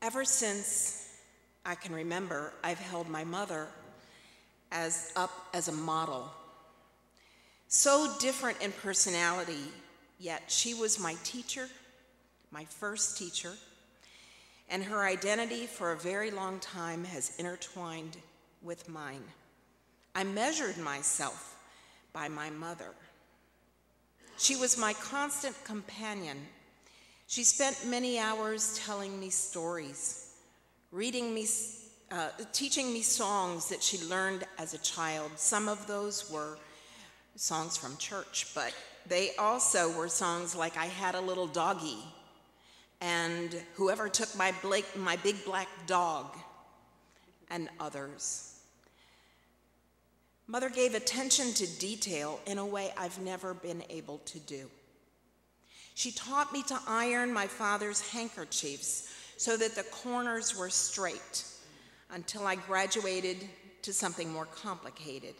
Ever since I can remember, I've held my mother up as a model. So different in personality, yet she was my teacher, my first teacher, and her identity for a very long time has intertwined with mine. I measured myself by my mother. She was my constant companion. She spent many hours telling me stories, teaching me songs that she learned as a child. Some of those were songs from church, but they also were songs like I Had a Little Doggy and Whoever Took My Big Black Dog, and others. Mother gave attention to detail in a way I've never been able to do. She taught me to iron my father's handkerchiefs so that the corners were straight until I graduated to something more complicated.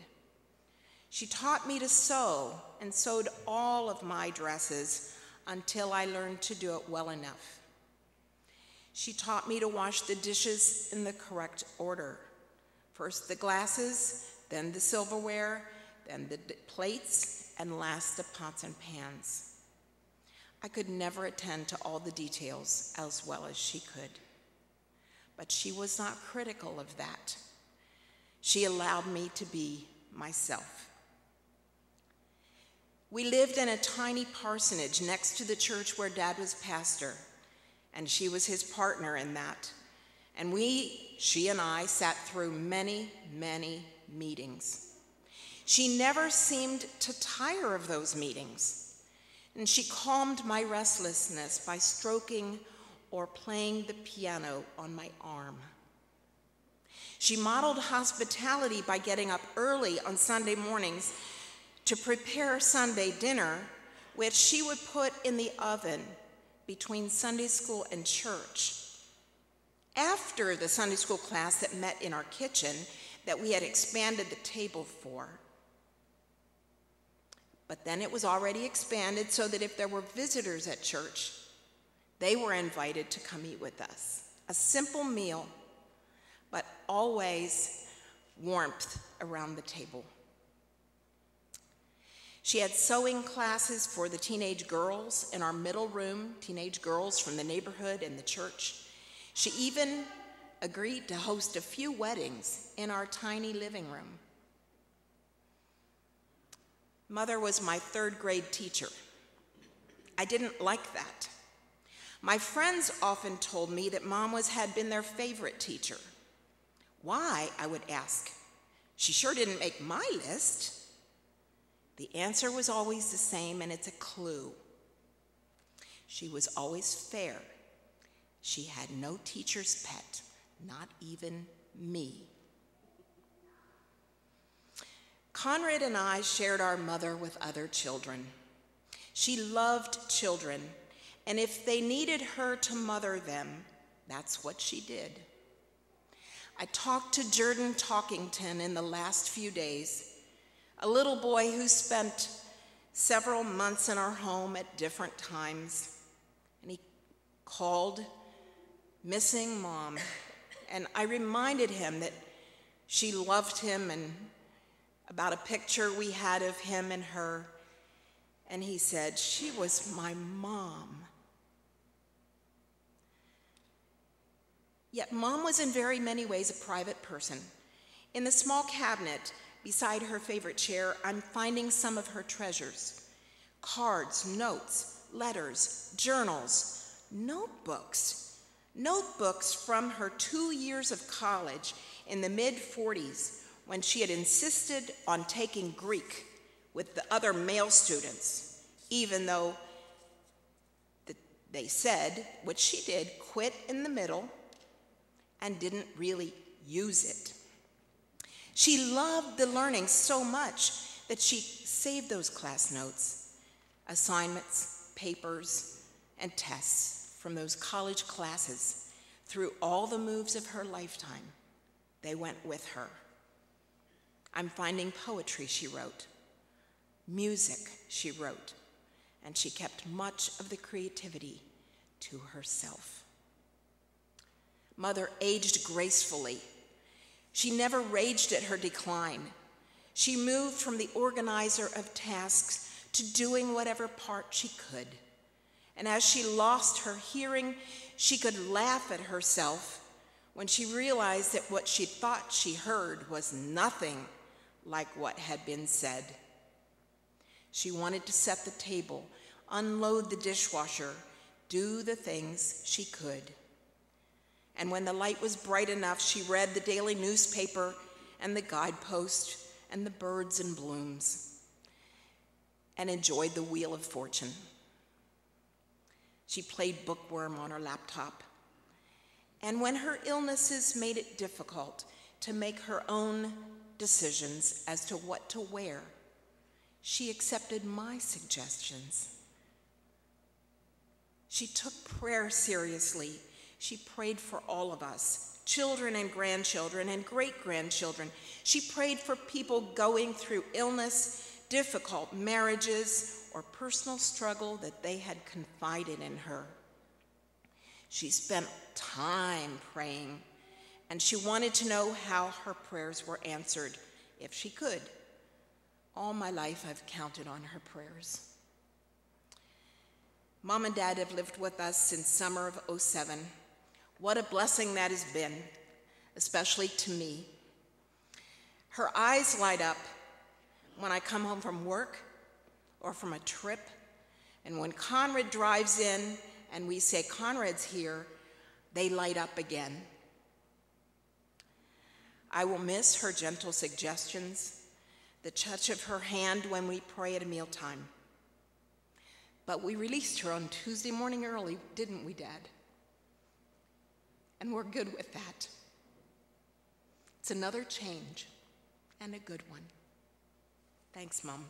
She taught me to sew and sewed all of my dresses until I learned to do it well enough. She taught me to wash the dishes in the correct order. First the glasses, then the silverware, then the plates, and last the pots and pans. I could never attend to all the details as well as she could. But she was not critical of that. She allowed me to be myself. We lived in a tiny parsonage next to the church where Dad was pastor, and she was his partner in that. And she and I sat through many, many meetings. She never seemed to tire of those meetings. And she calmed my restlessness by stroking or playing the piano on my arm. She modeled hospitality by getting up early on Sunday mornings to prepare Sunday dinner, which she would put in the oven between Sunday school and church. After the Sunday school class that met in our kitchen that we had expanded the table for. But then it was already expanded so that if there were visitors at church, they were invited to come eat with us. A simple meal, but always warmth around the table. She had sewing classes for the teenage girls in our middle room, teenage girls from the neighborhood and the church. She even agreed to host a few weddings in our tiny living room. Mother was my third grade teacher. I didn't like that. My friends often told me that Mom had been their favorite teacher. Why, I would ask. She sure didn't make my list. The answer was always the same, and it's a clue. She was always fair. She had no teacher's pet, not even me. Conrad and I shared our mother with other children. She loved children, and if they needed her to mother them, that's what she did. I talked to Jordan Talkington in the last few days, a little boy who spent several months in our home at different times, and he called missing Mom, and I reminded him that she loved him and about a picture we had of him and her, and he said, "She was my mom." Yet Mom was in very many ways a private person. In the small cabinet beside her favorite chair, I'm finding some of her treasures: cards, notes, letters, journals, notebooks from her 2 years of college in the mid-40s, when she had insisted on taking Greek with the other male students, even though they said, which she did, quit in the middle and didn't really use it. She loved the learning so much that she saved those class notes, assignments, papers, and tests from those college classes through all the moves of her lifetime. They went with her. I'm finding poetry she wrote, music she wrote, and she kept much of the creativity to herself. Mother aged gracefully. She never raged at her decline. She moved from the organizer of tasks to doing whatever part she could. And as she lost her hearing, she could laugh at herself when she realized that what she thought she heard was nothing like what had been said. She wanted to set the table, unload the dishwasher, do the things she could. And when the light was bright enough, she read the daily newspaper and the guidepost and the birds and blooms and enjoyed the Wheel of Fortune. She played bookworm on her laptop. And when her illnesses made it difficult to make her own decisions as to what to wear, she accepted my suggestions. She took prayer seriously. She prayed for all of us, children and grandchildren and great-grandchildren. She prayed for people going through illness, difficult marriages, or personal struggle that they had confided in her. She spent time praying, and she wanted to know how her prayers were answered, if she could. All my life, I've counted on her prayers. Mom and Dad have lived with us since summer of '07. What a blessing that has been, especially to me. Her eyes light up when I come home from work or from a trip, and when Conrad drives in and we say, "Conrad's here," they light up again. I will miss her gentle suggestions, the touch of her hand when we pray at a mealtime. But we released her on Tuesday morning early, didn't we, Dad? And we're good with that. It's another change, and a good one. Thanks, Mom.